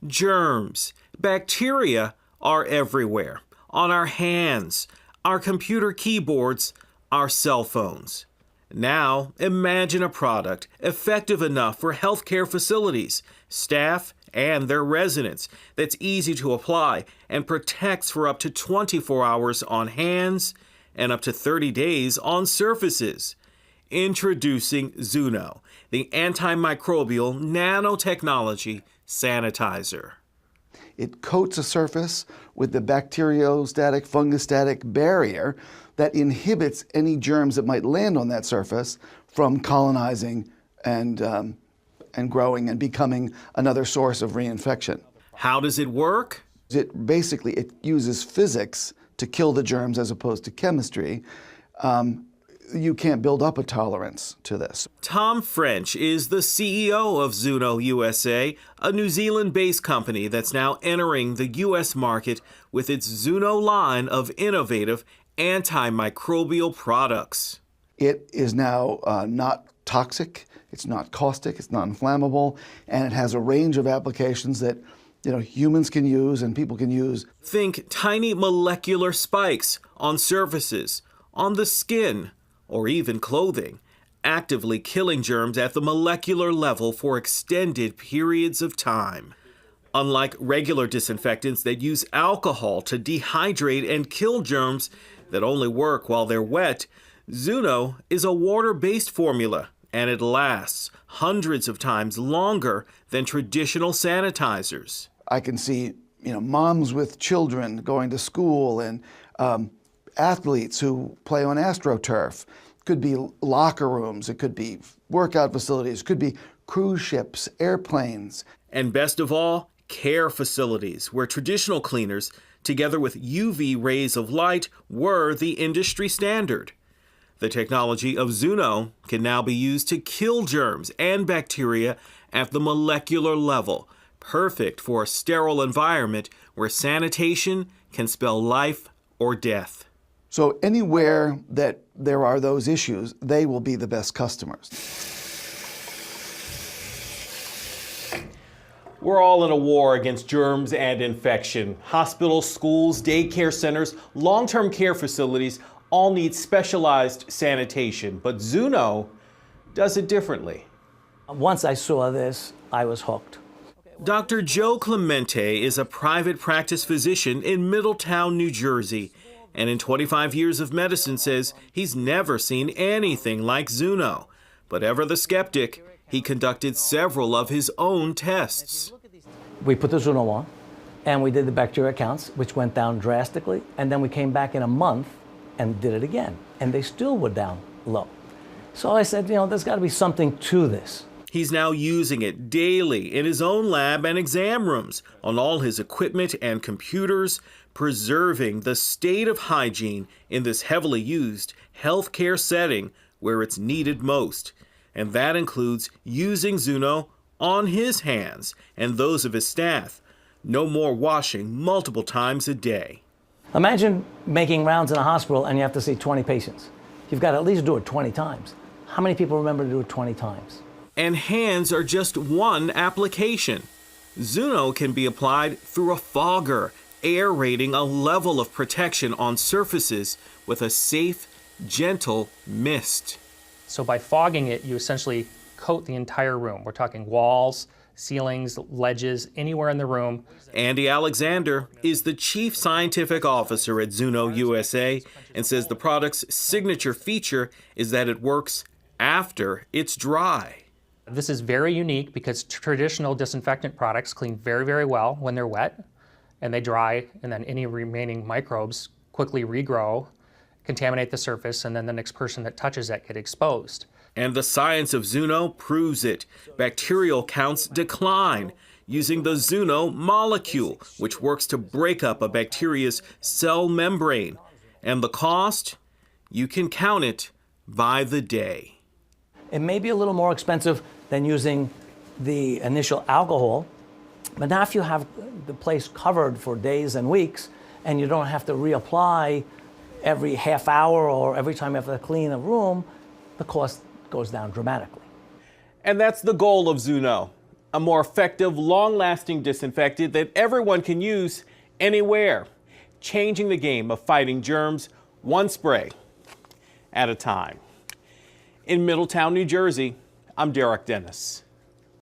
Germs, bacteria are everywhere. On our hands, our computer keyboards, our cell phones. Now, imagine a product effective enough for healthcare facilities, staff, and their residents that's easy to apply and protects for up to 24 hours on hands and up to 30 days on surfaces. Introducing Zoono, the antimicrobial nanotechnology sanitizer. It coats a surface with the bacteriostatic, fungostatic barrier that inhibits any germs that might land on that surface from colonizing and growing and becoming another source of reinfection. How does it work? It uses physics to kill the germs as opposed to chemistry. You can't build up a tolerance to this. Tom French is the CEO of Zoono USA, a New Zealand-based company that's now entering the U.S. market with its Zoono line of innovative antimicrobial products. It is now not toxic, it's not caustic, it's not inflammable, and it has a range of applications that humans can use and people can use. Think tiny molecular spikes on surfaces, on the skin, or even clothing, actively killing germs at the molecular level for extended periods of time. Unlike regular disinfectants that use alcohol to dehydrate and kill germs that only work while they're wet, Zoono is a water-based formula, and it lasts hundreds of times longer than traditional sanitizers. I can see moms with children going to school and athletes who play on AstroTurf. It could be locker rooms, it could be workout facilities, it could be cruise ships, airplanes. And best of all, care facilities where traditional cleaners, together with UV rays of light, were the industry standard. The technology of Zoono can now be used to kill germs and bacteria at the molecular level, perfect for a sterile environment where sanitation can spell life or death. So anywhere that there are those issues, they will be the best customers. We're all in a war against germs and infection. Hospitals, schools, daycare centers, long-term care facilities all need specialized sanitation, but Zoono does it differently. Once I saw this, I was hooked. Dr. Joe Clemente is a private practice physician in Middletown, New Jersey, and in 25 years of medicine says he's never seen anything like Zoono. But ever the skeptic, he conducted several of his own tests. We put the Zoono on, and we did the bacteria counts, which went down drastically, and then we came back in a month and did it again, and they still were down low. So I said, there's got to be something to this. He's now using it daily in his own lab and exam rooms, on all his equipment and computers, preserving the state of hygiene in this heavily used healthcare setting where it's needed most. And that includes using Zoono on his hands and those of his staff. No more washing multiple times a day. Imagine making rounds in a hospital and you have to see 20 patients. You've got to at least do it 20 times. How many people remember to do it 20 times? And hands are just one application. Zoono can be applied through a fogger, aerating a level of protection on surfaces with a safe, gentle mist. So by fogging it, you essentially coat the entire room. We're talking walls, ceilings, ledges, anywhere in the room. Andy Alexander is the Chief Scientific Officer at Zoono USA and says the product's signature feature is that it works after it's dry. This is very unique because traditional disinfectant products clean very, very well when they're wet and they dry, and then any remaining microbes quickly regrow, contaminate the surface, and then the next person that touches it get exposed. And the science of Zoono proves it. Bacterial counts decline using the Zoono molecule, which works to break up a bacteria's cell membrane. And the cost? You can count it by the day. It may be a little more expensive than using the initial alcohol, but now if you have the place covered for days and weeks and you don't have to reapply every half hour or every time you have to clean a room, the cost goes down dramatically. And that's the goal of Zoono. A more effective, long-lasting disinfectant that everyone can use anywhere, changing the game of fighting germs one spray at a time. In Middletown, New Jersey, I'm Derek Dennis.